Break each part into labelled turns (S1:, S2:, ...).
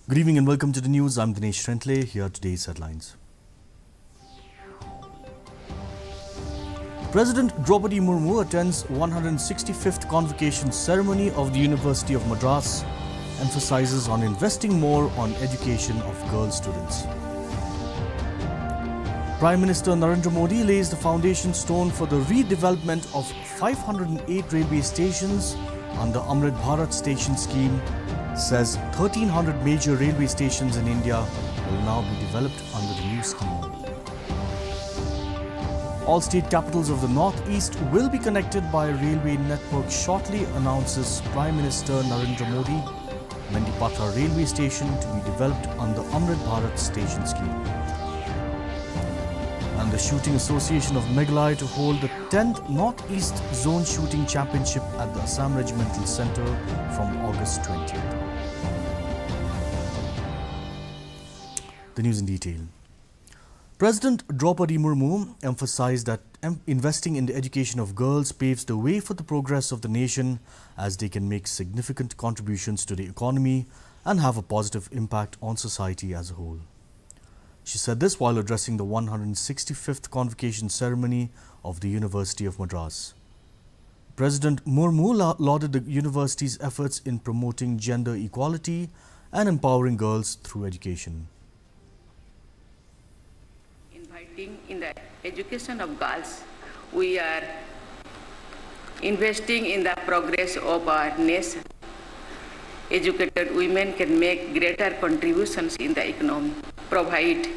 S1: Good evening and welcome to the news. I'm Dinesh Trentle. Here are today's headlines. President Draupadi Murmu attends 165th convocation ceremony of the University of Madras, emphasizes on investing more on education of girl students. Prime Minister Narendra Modi lays the foundation stone for the redevelopment of 508 railway stations under Amrit Bharat station scheme, says 1300 major railway stations in India will now be developed under the new scheme. All state capitals of the Northeast will be connected by a railway network shortly, announces Prime Minister Narendra Modi. Mendipatha railway station to be developed under Amrit Bharat station scheme. And the Shooting Association of Meghalaya to hold the 10th Northeast Zone Shooting Championship at the Assam Regimental Centre from August 20th. The news in detail. President Draupadi Murmu emphasized that investing in the education of girls paves the way for the progress of the nation, as they can make significant contributions to the economy and have a positive impact on society as a whole. She said this while addressing the 165th convocation ceremony of the University of Madras. President Murmu lauded the university's efforts in promoting gender equality and empowering girls through education.
S2: In the education of girls, we are investing in the progress of our nation. Educated women can make greater contributions in the economy, provide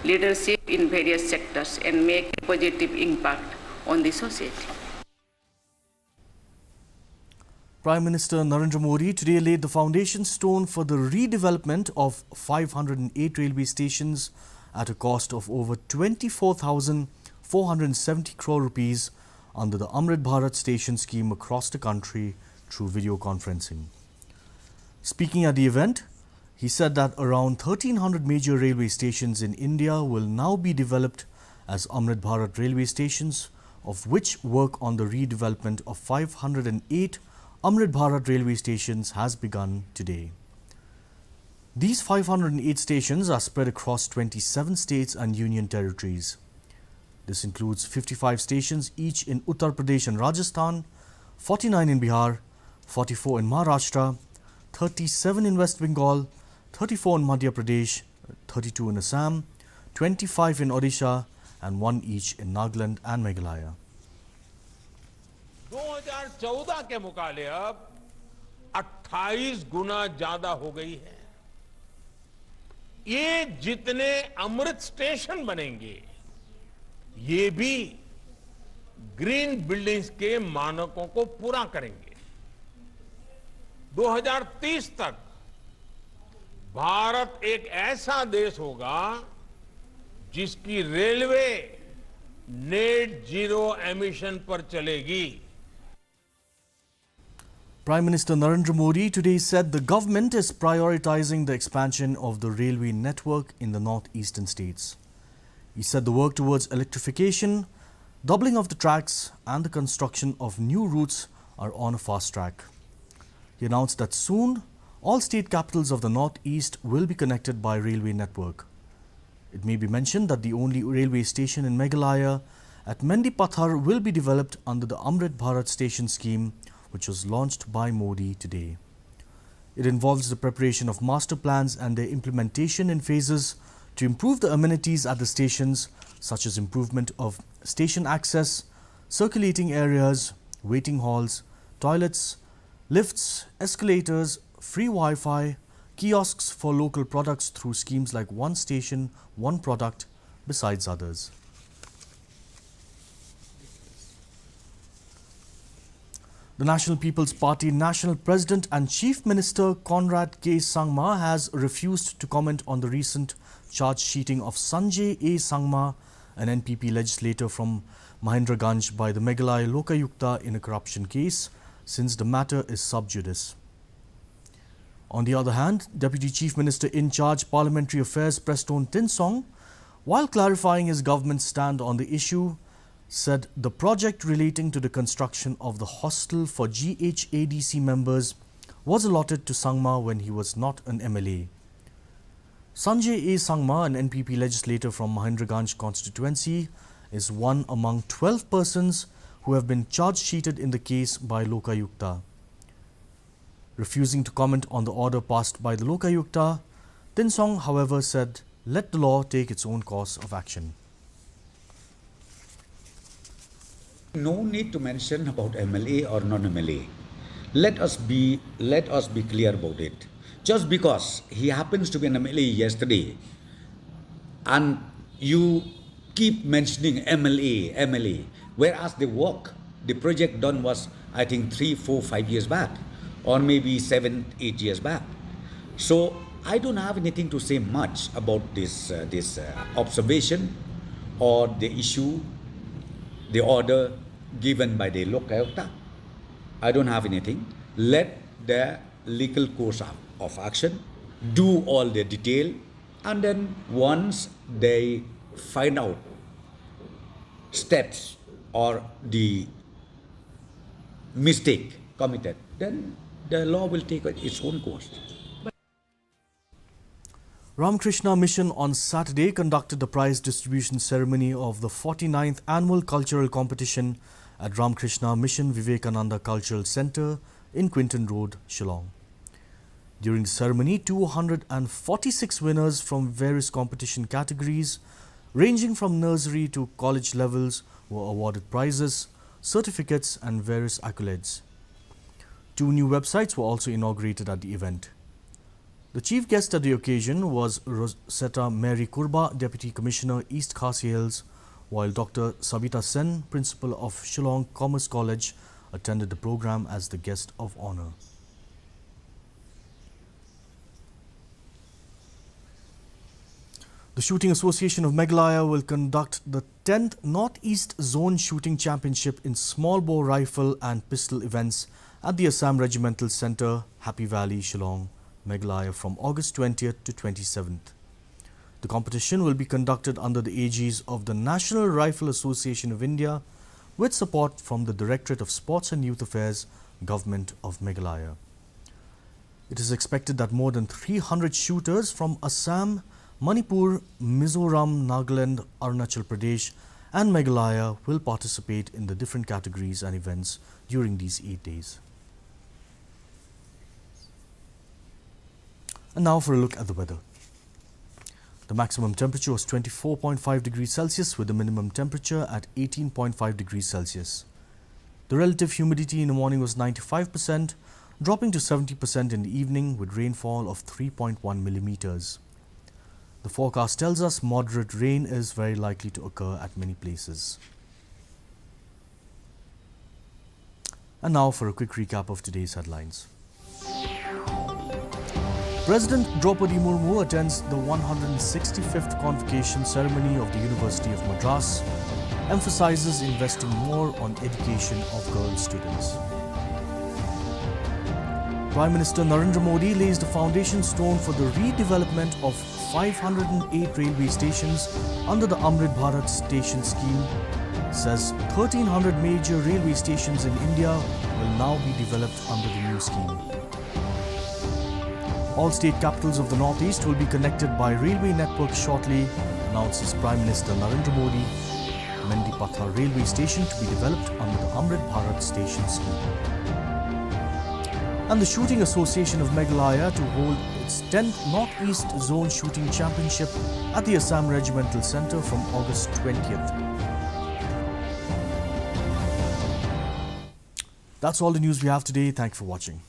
S2: leadership in various sectors, and make a positive impact on the society.
S1: Prime Minister Narendra Modi today laid the foundation stone for the redevelopment of 508 railway stations at a cost of over 24,470 crore rupees under the Amrit Bharat station scheme across the country through video conferencing. Speaking at the event, he said that around 1,300 major railway stations in India will now be developed as Amrit Bharat railway stations, of which work on the redevelopment of 508 Amrit Bharat railway stations has begun today. These 508 stations are spread across 27 states and union territories. This includes 55 stations each in Uttar Pradesh and Rajasthan, 49 in Bihar, 44 in Maharashtra, 37 in West Bengal, 34 in Madhya Pradesh, 32 in Assam, 25 in Odisha, and 1 each in Nagaland and Meghalaya.
S3: 2014 के मुकाबले अब 28 गुना ज्यादा हो गई है। ये जितने अमृत station बनेंगे, ये भी ग्रीन बिल्डिंग्स के मानकों को पूरा करेंगे। 2030 तक भारत एक ऐसा देश होगा जिसकी रेलवे नेट जीरो एमिशन पर चलेगी।
S1: Prime Minister Narendra Modi today said the government is prioritizing the expansion of the railway network in the northeastern states. He said the work towards electrification, doubling of the tracks and the construction of new routes are on a fast track. He announced that soon all state capitals of the northeast will be connected by railway network. It may be mentioned that the only railway station in Meghalaya at Mendipatha will be developed under the Amrit Bharat station scheme, which was launched by Modi today. It involves the preparation of master plans and their implementation in phases to improve the amenities at the stations, such as improvement of station access, circulating areas, waiting halls, toilets, lifts, escalators, free Wi-Fi, kiosks for local products through schemes like One Station, One Product, besides others. The National People's Party National President and Chief Minister Conrad Sangma has refused to comment on the recent charge sheeting of Sanjay A. Sangma, an NPP legislator from Mahendraganj, by the Meghalaya Lokayukta in a corruption case, since the matter is sub judice. On the other hand, Deputy Chief Minister in charge Parliamentary Affairs Preston Tinsong, while clarifying his government's stand on the issue, said the project relating to the construction of the hostel for GHADC members was allotted to Sangma when he was not an MLA. Sanjay A. Sangma, an NPP legislator from Mahendraganj constituency, is one among 12 persons who have been charge-sheeted in the case by Lokayukta. Refusing to comment on the order passed by the Lokayukta, Tinsong, however, said, "Let the law take its own course of action."
S4: No need to mention about MLA or non-MLA. Let us be clear about it. Just because he happens to be an MLA yesterday, and you keep mentioning MLA, whereas the project done was, I think, 3, 4, 5 years back, or maybe 7, 8 years back. So I don't have anything to say much about this observation or the issue, the order given by the Lokayukta. I don't have anything. Let the legal course of action do all the detail, and then once they find out steps or the mistake committed, then the law will take its own course.
S1: Krishna Mission on Saturday conducted the prize distribution ceremony of the 49th annual cultural competition at Krishna Mission Vivekananda Cultural Centre in Quinton Road, Shillong. During the ceremony, 246 winners from various competition categories, ranging from nursery to college levels, were awarded prizes, certificates and various accolades. 2 new websites were also inaugurated at the event. The chief guest at the occasion was Rosetta Mary Kurba, Deputy Commissioner, East Khasi Hills, while Dr. Savita Sen, Principal of Shillong Commerce College, attended the program as the guest of honour. The Shooting Association of Meghalaya will conduct the 10th North-East Zone Shooting Championship in small bore rifle and pistol events at the Assam Regimental Centre, Happy Valley, Shillong, Meghalaya from August 20th to 27th. The competition will be conducted under the aegis of the National Rifle Association of India with support from the Directorate of Sports and Youth Affairs, Government of Meghalaya. It is expected that more than 300 shooters from Assam, Manipur, Mizoram, Nagaland, Arunachal Pradesh and Meghalaya will participate in the different categories and events during these 8 days. And now for a look at the weather. The maximum temperature was 24.5 degrees Celsius with the minimum temperature at 18.5 degrees Celsius. The relative humidity in the morning was 95%, dropping to 70% in the evening with rainfall of 3.1 millimeters. The forecast tells us moderate rain is very likely to occur at many places. And now for a quick recap of today's headlines. President Draupadi Murmu attends the 165th convocation ceremony of the University of Madras, emphasizes investing more on education of girl students. Prime Minister Narendra Modi lays the foundation stone for the redevelopment of 508 railway stations under the Amrit Bharat station scheme. Says 1,300 major railway stations in India will now be developed under the new scheme. All state capitals of the Northeast will be connected by railway network shortly, announces Prime Minister Narendra Modi. Mendipatha railway station to be developed under the Amrit Bharat station scheme. And the Shooting Association of Meghalaya to hold its 10th North-East Zone Shooting Championship at the Assam Regimental Centre from August 20th. That's all the news we have today. Thank you for watching.